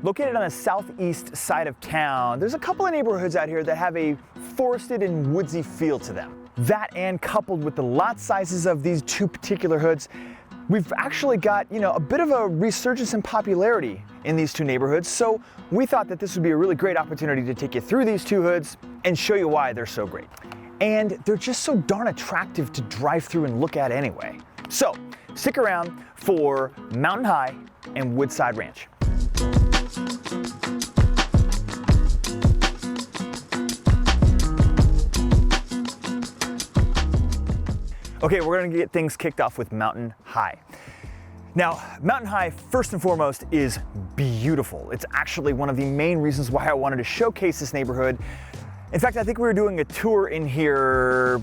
Located on the southeast side of town, there's a couple of neighborhoods out here that have a forested and woodsy feel to them. That, and coupled with the lot sizes of these two particular hoods, we've actually got, a bit of a resurgence in popularity in these two neighborhoods. So we thought that this would be a really great opportunity to take you through these two hoods and show you why they're so great. And they're just so darn attractive to drive through and look at anyway. So stick around for Mountain High and Woodside Ranch. Okay, we're gonna get things kicked off with Mountain High. Now, Mountain High, first and foremost, is beautiful. It's actually one of the main reasons why I wanted to showcase this neighborhood. In fact, I think we were doing a tour in here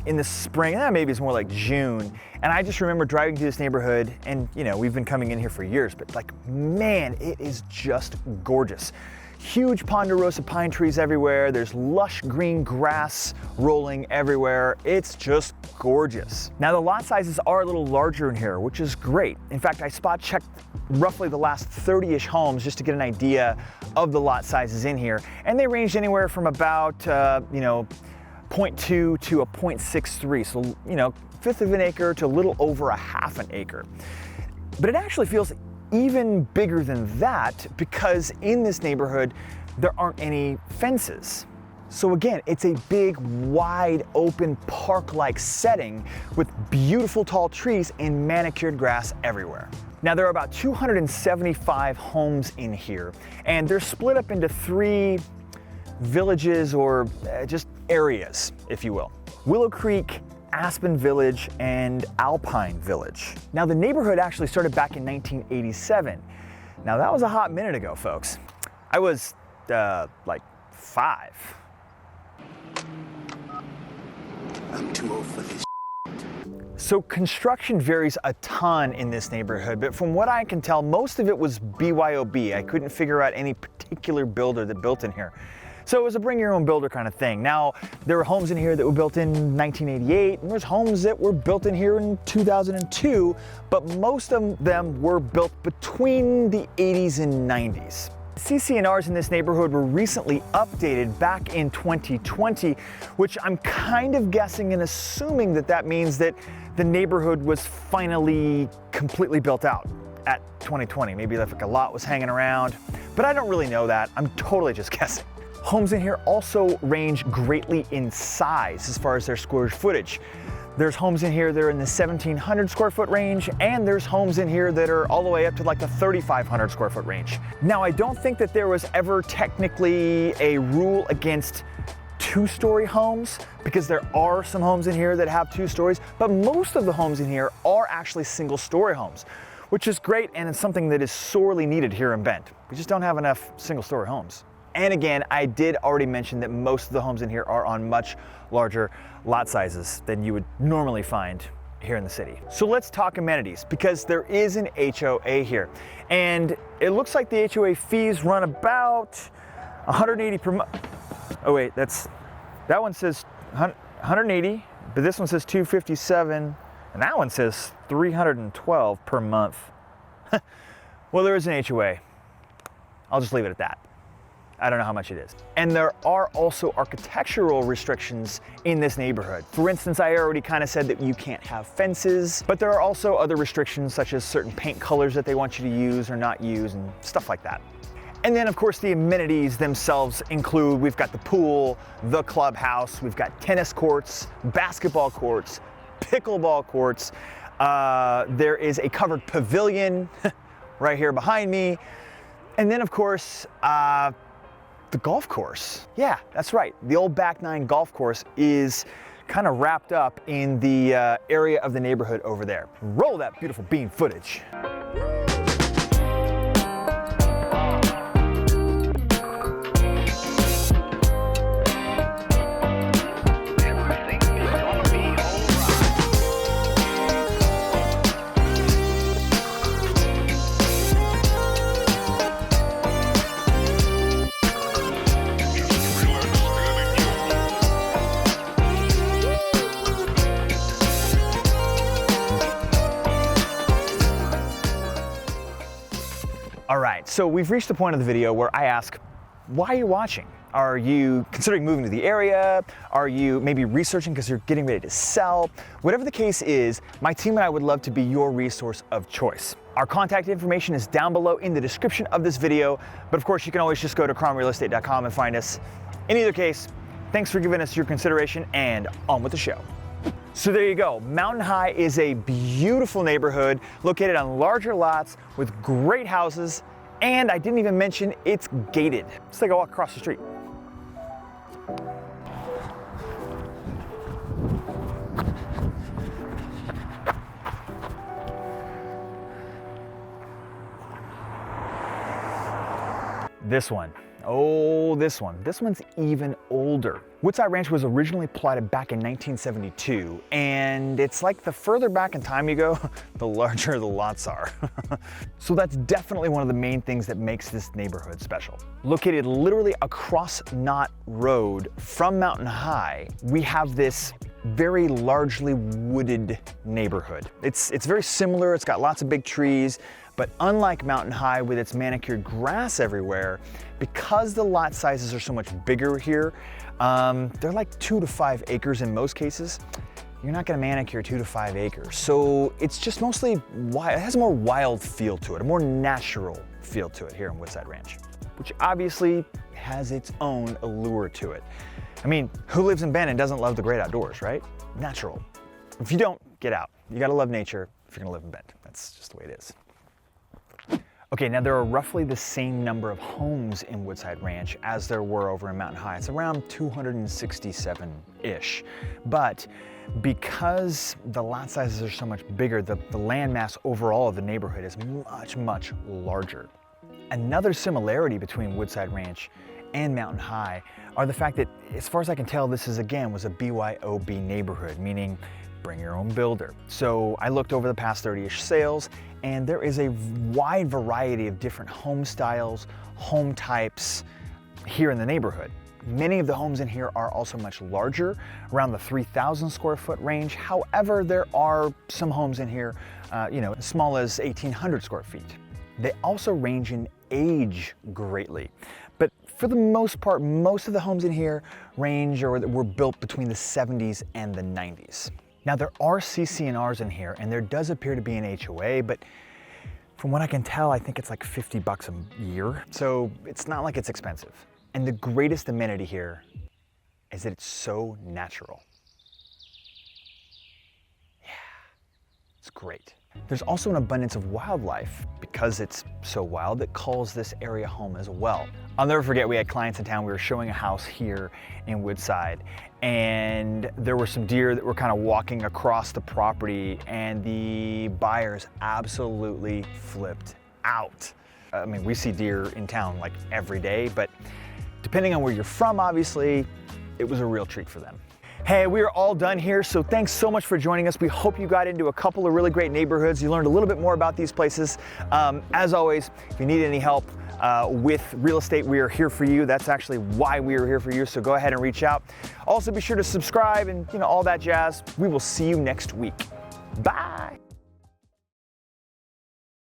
in the spring, maybe it's more like June, and I just remember driving through this neighborhood, and we've been coming in here for years, but man, it is just gorgeous. Huge ponderosa pine trees everywhere. There's lush green grass rolling everywhere. It's just gorgeous. Now the lot sizes are a little larger in here, which is great. In fact, I spot checked roughly the last 30-ish homes just to get an idea of the lot sizes in here. And they ranged anywhere from about, 0.2 to a 0.63. So, fifth of an acre to a little over a half an acre. But it actually feels even bigger than that because in this neighborhood, there aren't any fences. So again, it's a big, wide open park-like setting with beautiful tall trees and manicured grass everywhere. Now there are about 275 homes in here, and they're split up into 3 villages or just areas, if you will. Willow Creek, Aspen Village, and Alpine Village. Now the neighborhood actually started back in 1987. Now that was a hot minute ago, folks. I was like 5. I'm too old for this. So construction varies a ton in this neighborhood, but from what I can tell, most of it was BYOB. I couldn't figure out any particular builder that built in here. So it was a bring your own builder kind of thing. Now, there were homes in here that were built in 1988, and there's homes that were built in here in 2002, but most of them were built between the 80s and 90s. CC&Rs in this neighborhood were recently updated back in 2020, which I'm kind of guessing and assuming that that means that the neighborhood was finally completely built out at 2020. Maybe like a lot was hanging around, but I don't really know that. I'm totally just guessing. Homes in here also range greatly in size as far as their square footage. There's homes in here that are in the 1,700 square foot range, and there's homes in here that are all the way up to like the 3,500 square foot range. Now, I don't think that there was ever technically a rule against 2-story homes, because there are some homes in here that have 2 stories, but most of the homes in here are actually single-story homes, which is great, and it's something that is sorely needed here in Bend. We just don't have enough single-story homes. And again, I did already mention that most of the homes in here are on much larger lot sizes than you would normally find here in the city. So let's talk amenities, because there is an HOA here. And it looks like the HOA fees run about 180 per month. Oh wait, that one says 180, but this one says 257, and that one says 312 per month. Well, there is an HOA. I'll just leave it at that. I don't know how much it is. And there are also architectural restrictions in this neighborhood. For instance, I already kind of said that you can't have fences, but there are also other restrictions such as certain paint colors that they want you to use or not use and stuff like that. And then of course the amenities themselves include, we've got the pool, the clubhouse, we've got tennis courts, basketball courts, pickleball courts. There is a covered pavilion right here behind me. And then of course, the golf course. Yeah, that's right. The old Back Nine golf course is kind of wrapped up in the area of the neighborhood over there. Roll that beautiful bean footage. So we've reached the point of the video where I ask, why are you watching? Are you considering moving to the area? Are you maybe researching because you're getting ready to sell? Whatever the case is, my team and I would love to be your resource of choice. Our contact information is down below in the description of this video, but of course you can always just go to cromrealestate.com and find us. In either case, thanks for giving us your consideration, and on with the show. So there you go. Mountain High is a beautiful neighborhood located on larger lots with great houses, and I didn't even mention it's gated. It's like I walk across the street. This one. Oh, this one. This one's even older. Woodside Ranch was originally platted back in 1972, and it's like the further back in time you go, the larger the lots are. So that's definitely one of the main things that makes this neighborhood special. Located literally across Knott Road from Mountain High, we have this very largely wooded neighborhood. It's very similar, it's got lots of big trees, but unlike Mountain High with its manicured grass everywhere, because the lot sizes are so much bigger here, they're like 2 to 5 acres in most cases. You're not gonna manicure 2 to 5 acres. So it's just mostly wild, it has a more wild feel to it, a more natural feel to it here in Woodside Ranch, which obviously has its own allure to it. I mean, who lives in Bend and doesn't love the great outdoors, right? Natural. If you don't, get out. You gotta love nature if you're gonna live in Bend. That's just the way it is. Okay, now there are roughly the same number of homes in Woodside Ranch as there were over in Mountain High. It's around 267-ish. But because the lot sizes are so much bigger, the land mass overall of the neighborhood is much, much larger. Another similarity between Woodside Ranch and Mountain High are the fact that, as far as I can tell, this was a BYOB neighborhood, meaning bring your own builder. So I looked over the past 30-ish sales, and there is a wide variety of different home styles, home types here in the neighborhood. Many of the homes in here are also much larger, around the 3,000 square foot range. However, there are some homes in here, as small as 1,800 square feet. They also range in age greatly. But for the most part, most of the homes in here range or were built between the 70s and the 90s. Now there are CC&Rs in here, and there does appear to be an HOA, but from what I can tell, I think it's like $50 a year. So it's not like it's expensive. And the greatest amenity here is that it's so natural. Yeah, it's great. There's also an abundance of wildlife because it's so wild that calls this area home as well. I'll never forget, we had clients in town, we were showing a house here in Woodside, and there were some deer that were kind of walking across the property, and the buyers absolutely flipped out. I mean, we see deer in town like every day, but depending on where you're from, obviously, it was a real treat for them. Hey, we are all done here, so thanks so much for joining us. We hope you got into a couple of really great neighborhoods. You learned a little bit more about these places. As always, if you need any help with real estate, we are here for you. That's actually why we are here for you, so go ahead and reach out. Also, be sure to subscribe and all that jazz. We will see you next week. Bye.